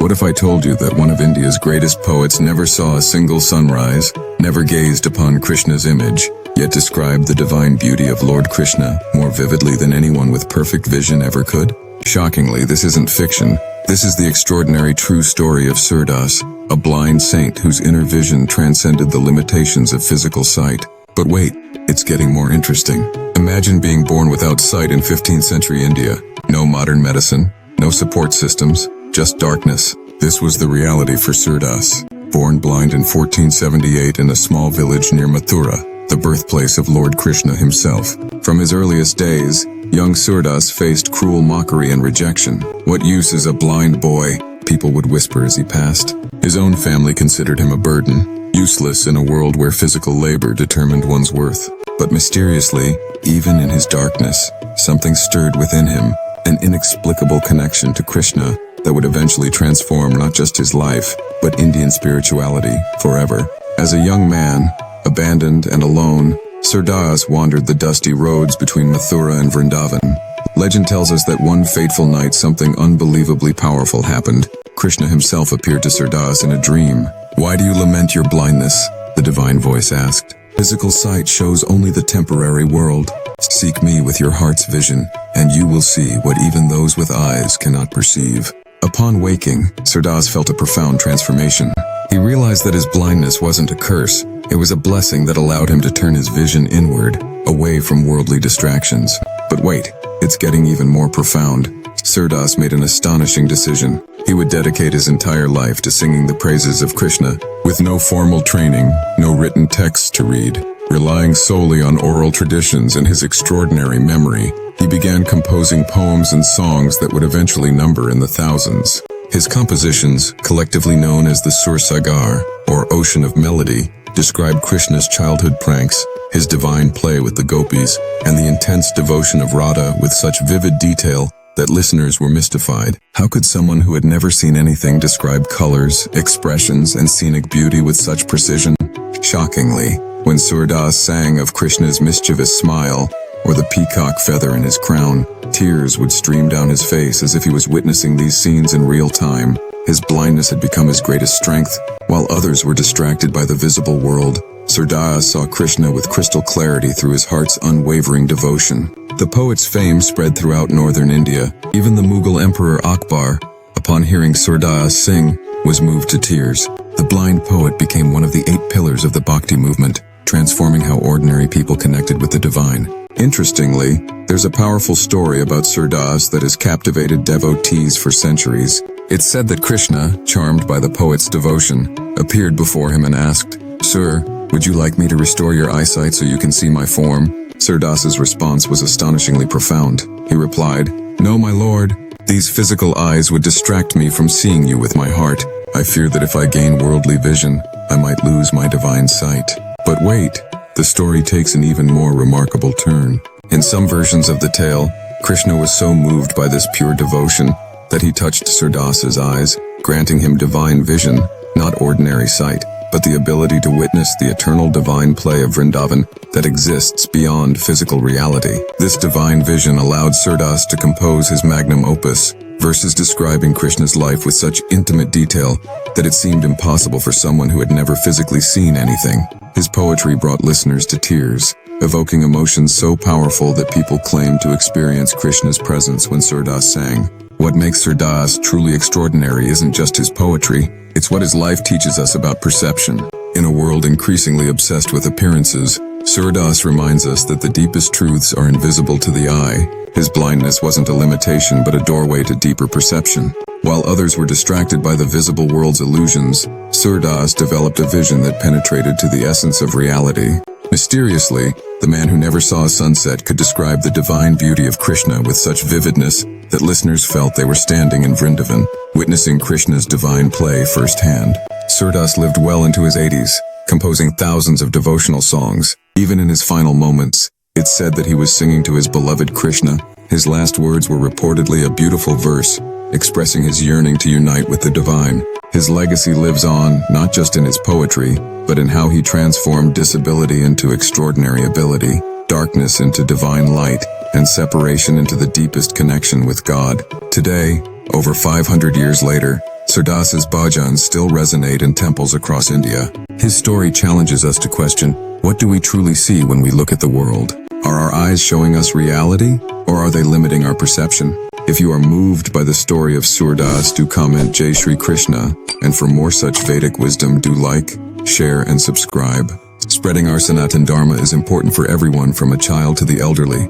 What if I told you that one of India's greatest poets never saw a single sunrise, never gazed upon Krishna's image, yet described the divine beauty of Lord Krishna more vividly than anyone with perfect vision ever could? Shockingly, this isn't fiction. This is the extraordinary true story of Surdas, a blind saint whose inner vision transcended the limitations of physical sight. But wait, it's getting more interesting. Imagine being born without sight in 15th century India. No modern medicine, no support systems, just darkness. This was the reality for Surdas. Born blind in 1478 in a small village near Mathura, the birthplace of Lord Krishna himself. From his earliest days, young Surdas faced cruel mockery and rejection. What use is a blind boy? People would whisper as he passed. His own family considered him a burden, useless in a world where physical labor determined one's worth. But mysteriously, even in his darkness, something stirred within him, an inexplicable connection to Krishna that would eventually transform not just his life, but Indian spirituality forever. As a young man, abandoned and alone, Surdas wandered the dusty roads between Mathura and Vrindavan. Legend tells us that one fateful night something unbelievably powerful happened. Krishna himself appeared to Surdas in a dream. "Why do you lament your blindness?" the divine voice asked. "Physical sight shows only the temporary world. Seek me with your heart's vision, and you will see what even those with eyes cannot perceive." Upon waking, Surdas felt a profound transformation. He realized that his blindness wasn't a curse. It was a blessing that allowed him to turn his vision inward, away from worldly distractions. But wait, it's getting even more profound. Surdas made an astonishing decision. He would dedicate his entire life to singing the praises of Krishna, with no formal training, no written texts to read. Relying solely on oral traditions and his extraordinary memory, he began composing poems and songs that would eventually number in the thousands. His compositions, collectively known as the Sur Sagar, or Ocean of Melody, describe Krishna's childhood pranks, his divine play with the gopis, and the intense devotion of Radha with such vivid detail that listeners were mystified. How could someone who had never seen anything describe colors, expressions, and scenic beauty with such precision? Shockingly, when Surdas sang of Krishna's mischievous smile, or the peacock feather in his crown, tears would stream down his face as if he was witnessing these scenes in real time. His blindness had become his greatest strength. While others were distracted by the visible world, Surdas saw Krishna with crystal clarity through his heart's unwavering devotion. The poet's fame spread throughout northern India. Even the Mughal Emperor Akbar, upon hearing Surdas sing, was moved to tears. The blind poet became one of the 8 pillars of the Bhakti movement, transforming how ordinary people connected with the divine. Interestingly, there's a powerful story about Surdas that has captivated devotees for centuries. It's said that Krishna, charmed by the poet's devotion, appeared before him and asked, "Sir, would you like me to restore your eyesight so you can see my form?" Surdas's response was astonishingly profound. He replied, "No, my lord. These physical eyes would distract me from seeing you with my heart. I fear that if I gain worldly vision, I might lose my divine sight." But wait, the story takes an even more remarkable turn. In some versions of the tale, Krishna was so moved by this pure devotion that he touched Surdas's eyes, granting him divine vision, not ordinary sight, but the ability to witness the eternal divine play of Vrindavan that exists beyond physical reality. This divine vision allowed Surdas to compose his magnum opus, verses describing Krishna's life with such intimate detail that it seemed impossible for someone who had never physically seen anything. His poetry brought listeners to tears, evoking emotions so powerful that people claimed to experience Krishna's presence when Surdas sang. What makes Surdas truly extraordinary isn't just his poetry, it's what his life teaches us about perception. In a world increasingly obsessed with appearances, Surdas reminds us that the deepest truths are invisible to the eye. His blindness wasn't a limitation but a doorway to deeper perception. While others were distracted by the visible world's illusions, Surdas developed a vision that penetrated to the essence of reality. Mysteriously, the man who never saw a sunset could describe the divine beauty of Krishna with such vividness that listeners felt they were standing in Vrindavan, witnessing Krishna's divine play firsthand. Surdas lived well into his 80s, composing thousands of devotional songs. Even in his final moments, it's said that he was singing to his beloved Krishna. His last words were reportedly a beautiful verse, expressing his yearning to unite with the divine. His legacy lives on, not just in his poetry, but in how he transformed disability into extraordinary ability, darkness into divine light, and separation into the deepest connection with God. Today, over 500 years later, Surdas's bhajans still resonate in temples across India. His story challenges us to question, what do we truly see when we look at the world? Are our eyes showing us reality, or are they limiting our perception? If you are moved by the story of Surdas, do comment Jai Shri Krishna, and for more such Vedic wisdom, do like, share, and subscribe. Spreading our Sanatan Dharma is important for everyone from a child to the elderly.